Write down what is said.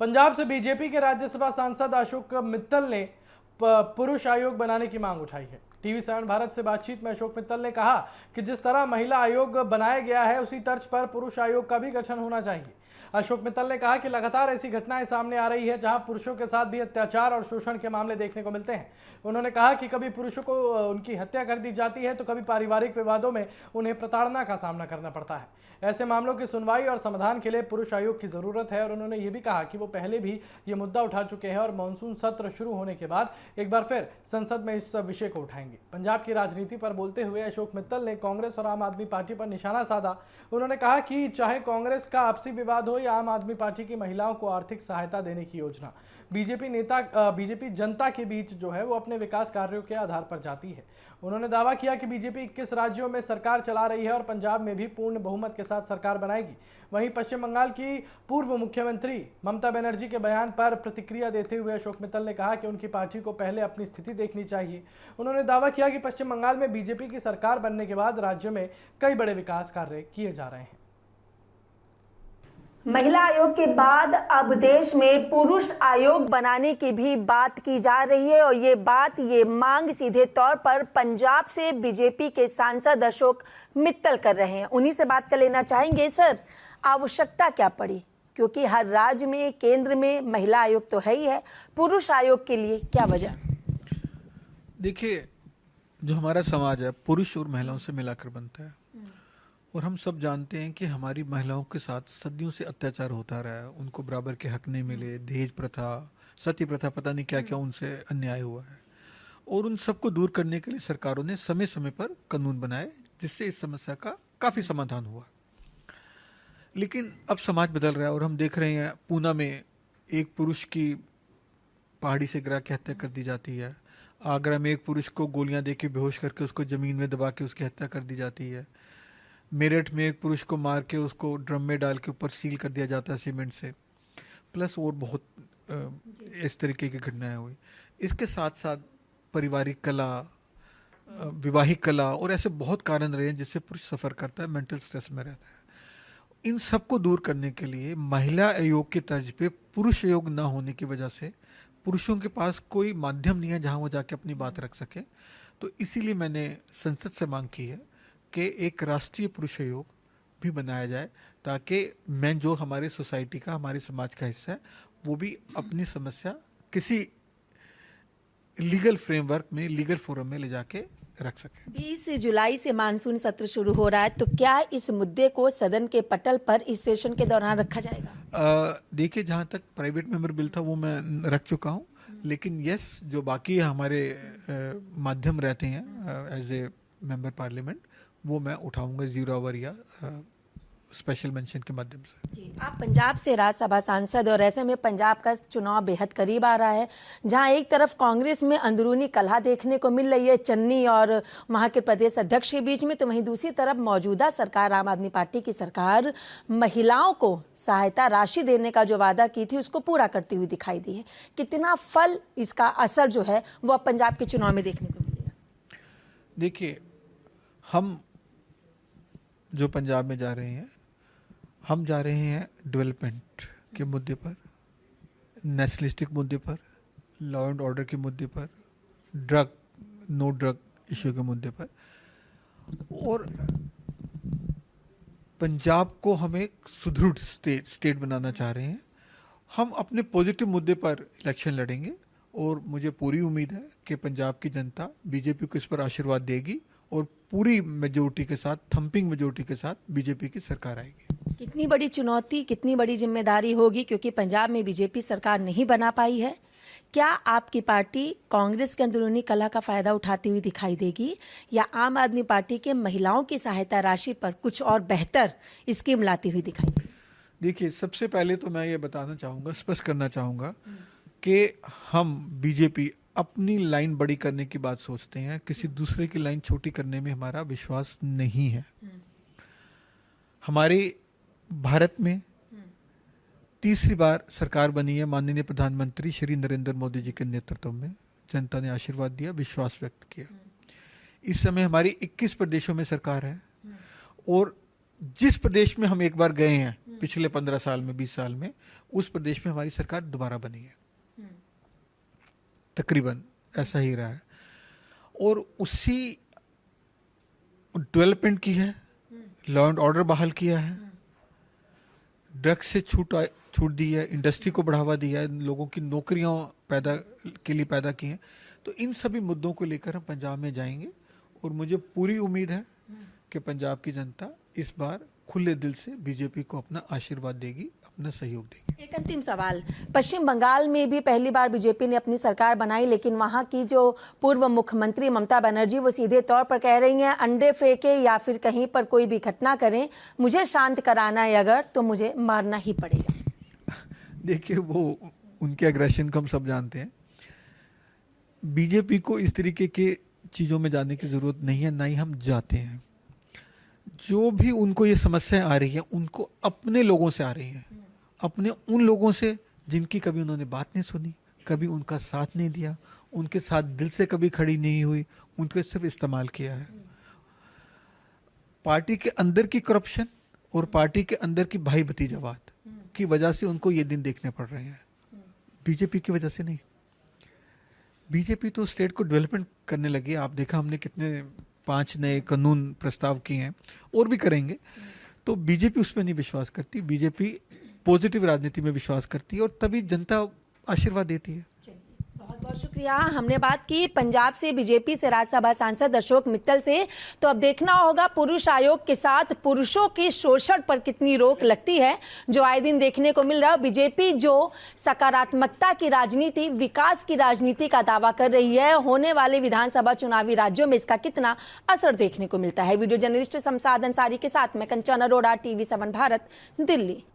पंजाब से बीजेपी के राज्यसभा सांसद अशोक मित्तल ने पुरुष आयोग बनाने की मांग उठाई है। TV7 भारत से बातचीत में अशोक मित्तल ने कहा कि जिस तरह महिला आयोग बनाया गया है उसी तर्ज पर पुरुष आयोग का भी गठन होना चाहिए। अशोक मित्तल ने कहा कि लगातार ऐसी घटनाएं सामने आ रही है जहां पुरुषों के साथ भी अत्याचार और शोषण के मामले देखने को मिलते हैं। उन्होंने कहा कि कभी पुरुषों को उनकी हत्या कर दी जाती है तो कभी पारिवारिक विवादों में उन्हें प्रताड़ना का सामना करना पड़ता है। ऐसे मामलों की सुनवाई और समाधान के लिए पुरुष आयोग की जरूरत है और उन्होंने ये भी कहा कि वो पहले भी ये मुद्दा उठा चुके हैं और मानसून सत्र शुरू होने के बाद एक बार फिर संसद में इस विषय को उठाएंगे। पंजाब की राजनीति पर बोलते हुए अशोक मित्तल ने कांग्रेस और आम आदमी पार्टी पर निशाना साधा। उन्होंने कहा कि चाहे कांग्रेस का आपसी विवाद हो या आम आदमी पार्टी की महिलाओं को आर्थिक सहायता देने की योजना, बीजेपी जनता के बीच जो है वो अपने विकास कार्यों के आधार पर जाती है। उन्होंने दावा किया कि बीजेपी 21 राज्यों में सरकार चला रही है और पंजाब में भी पूर्ण बहुमत के साथ सरकार बनाएगी। वहीं पश्चिम बंगाल की पूर्व मुख्यमंत्री ममता बनर्जी के बयान पर प्रतिक्रिया देते हुए अशोक मित्तल ने कहा कि उनकी पार्टी को पहले अपनी स्थिति देखनी चाहिए। उन्होंने दावा किया कि पश्चिम बंगाल में बीजेपी की सरकार बनने के बाद राज्य में कई बड़े विकास कार्य किए जा रहे हैं। महिला आयोग के बाद अब देश में पुरुष आयोग बनाने की भी बात की जा रही है और ये मांग सीधे तौर पर पंजाब से बीजेपी के सांसद अशोक मित्तल कर रहे हैं। उन्हीं से बात कर लेना चाहेंगे। सर, आवश्यकता क्या पड़ी, क्योंकि हर राज्य में, केंद्र में महिला आयोग तो है ही है, पुरुष आयोग के लिए क्या वजह? देखिए, जो हमारा समाज है पुरुष और महिलाओं से मिलाकर बनता है और हम सब जानते हैं कि हमारी महिलाओं के साथ सदियों से अत्याचार होता रहा है। उनको बराबर के हक नहीं मिले, दहेज प्रथा, सती प्रथा, पता नहीं क्या क्या उनसे अन्याय हुआ है और उन सबको दूर करने के लिए सरकारों ने समय समय पर कानून बनाए जिससे इस समस्या का काफ़ी समाधान हुआ। लेकिन अब समाज बदल रहा है और हम देख रहे हैं पूना में एक पुरुष की पहाड़ी से गिरा के हत्या कर दी जाती है। आगरा में एक पुरुष को गोलियां देके बेहोश करके उसको ज़मीन में दबा के उसकी हत्या कर दी जाती है। मेरठ में एक पुरुष को मार के उसको ड्रम में डाल के ऊपर सील कर दिया जाता है सीमेंट से। प्लस और बहुत इस तरीके की घटनाएं हुई। इसके साथ साथ पारिवारिक कला, विवाहिक कला और ऐसे बहुत कारण रहे हैं जिससे पुरुष सफ़र करता है, मेंटल स्ट्रेस में रहता है। इन सबको दूर करने के लिए महिला आयोग के तर्ज पे पुरुष आयोग ना होने की वजह से पुरुषों के पास कोई माध्यम नहीं है जहां वो जाके अपनी बात रख सके। तो इसीलिए मैंने संसद से मांग की है कि एक राष्ट्रीय पुरुष आयोग भी बनाया जाए ताकि मैं जो हमारी सोसाइटी का, हमारे समाज का हिस्सा है, वो भी अपनी समस्या किसी लीगल फ्रेमवर्क में, लीगल फोरम में ले जाके रख सके। 20 जुलाई से मानसून सत्र शुरू हो रहा है, तो क्या इस मुद्दे को सदन के पटल पर इस सेशन के दौरान रखा जाएगा? देखिए, जहाँ तक प्राइवेट मेंबर बिल था वो मैं रख चुका हूँ, लेकिन यस, जो बाकी हमारे माध्यम रहते हैं एज ए मेंबर पार्लियामेंट, वो मैं उठाऊंगा 0 आवर या स्पेशल मेंशन के माध्यम से। जी, आप पंजाब से राज्यसभा सांसद और ऐसे में पंजाब का चुनाव बेहद करीब आ रहा है, जहां एक तरफ कांग्रेस में अंदरूनी कलह देखने को मिल रही है चन्नी और वहां के प्रदेश अध्यक्ष के बीच में, तो वहीं दूसरी तरफ मौजूदा सरकार, आम आदमी पार्टी की सरकार, महिलाओं को सहायता राशि देने का जो वादा की थी उसको पूरा करती हुई दिखाई दी है। कितना फल, इसका असर जो है वो अब पंजाब के चुनाव में देखने को मिलेगा? देखिए, हम जो पंजाब में जा रहे हैं, हम जा रहे हैं डेवलपमेंट के मुद्दे पर, नेशनलिस्टिक मुद्दे पर, लॉ एंड ऑर्डर के मुद्दे पर, नो ड्रग इश्यू के मुद्दे पर, और पंजाब को हम एक सुदृढ़ स्टेट बनाना चाह रहे हैं। हम अपने पॉजिटिव मुद्दे पर इलेक्शन लड़ेंगे और मुझे पूरी उम्मीद है कि पंजाब की जनता बीजेपी को इस पर आशीर्वाद देगी और पूरी मेजोरिटी के साथ, थंपिंग मेजोरिटी के साथ बीजेपी की सरकार आएगी। कितनी बड़ी चुनौती, कितनी बड़ी जिम्मेदारी होगी, क्योंकि पंजाब में बीजेपी सरकार नहीं बना पाई है। क्या आपकी पार्टी कांग्रेस के अंदरूनी कलह का फायदा उठाती हुई दिखाई देगी या आम आदमी पार्टी के महिलाओं की सहायता राशि पर कुछ और बेहतर स्कीम लाती हुई दिखाई देगी? देखिए, सबसे पहले तो मैं ये बताना चाहूँगा, स्पष्ट करना चाहूँगा कि हम बीजेपी अपनी लाइन बड़ी करने की बात सोचते हैं, किसी दूसरे की लाइन छोटी करने में हमारा विश्वास नहीं है। हमारे भारत में तीसरी बार सरकार बनी है माननीय प्रधानमंत्री श्री नरेंद्र मोदी जी के नेतृत्व में। जनता ने आशीर्वाद दिया, विश्वास व्यक्त किया। इस समय हमारी 21 प्रदेशों में सरकार है और जिस प्रदेश में हम एक बार गए हैं पिछले 15 साल में, 20 साल में, उस प्रदेश में हमारी सरकार दोबारा बनी है, तकरीबन ऐसा ही रहा है। और उसी डेवलपमेंट की है, लॉ एंड ऑर्डर बहाल किया है, ड्रग्स से छूट दी है, इंडस्ट्री को बढ़ावा दिया है, लोगों की नौकरियां के लिए पैदा की हैं। तो इन सभी मुद्दों को लेकर हम पंजाब में जाएंगे और मुझे पूरी उम्मीद है कि पंजाब की जनता इस बार खुले दिल से बीजेपी को अपना आशीर्वाद देगी, अपना सहयोग देगी। एक अंतिम सवाल, पश्चिम बंगाल में भी पहली बार बीजेपी ने अपनी सरकार बनाई, लेकिन वहां की जो पूर्व मुख्यमंत्री ममता बनर्जी वो सीधे तौर पर कह रही हैं अंडे फेंके या फिर कहीं पर कोई भी घटना करें, मुझे शांत कराना है अगर तो मुझे मारना ही पड़ेगा। देखिए, वो उनके एग्रेशन को हम सब जानते हैं। बीजेपी को इस तरीके के चीज़ों में जाने की ज़रूरत नहीं है, ना ही हम जाते हैं। जो भी उनको ये समस्याएं आ रही है उनको अपने लोगों से आ रही है, अपने उन लोगों से जिनकी कभी उन्होंने बात नहीं सुनी, कभी उनका साथ नहीं दिया, उनके साथ दिल से कभी खड़ी नहीं हुई, उनको सिर्फ इस्तेमाल किया है। पार्टी के अंदर की करप्शन और पार्टी के अंदर की भाई भतीजावाद की वजह से उनको ये दिन देखने पड़ रहे हैं, बीजेपी की वजह से नहीं। बीजेपी तो स्टेट को डेवलपमेंट करने लगी है। आप देखा हमने कितने 5 नए कानून प्रस्ताव किए हैं और भी करेंगे। तो बीजेपी उसमें नहीं विश्वास करती, बीजेपी पॉजिटिव राजनीति में विश्वास करती है और तभी जनता आशीर्वाद देती है। बहुत बहुत शुक्रिया। हमने बात की पंजाब से बीजेपी से राज्यसभा सांसद अशोक मित्तल से। तो अब देखना होगा पुरुष आयोग के साथ पुरुषों के शोषण पर कितनी रोक लगती है, जो आए दिन देखने को मिल रहा है। बीजेपी जो सकारात्मकता की राजनीति, विकास की राजनीति का दावा कर रही है, होने वाले विधानसभा चुनावी राज्यों में इसका कितना असर देखने को मिलता है। वीडियो जर्नलिस्ट शमशाद अंसारी के साथ मैं कंचन अरोड़ा, TV7 भारत, दिल्ली।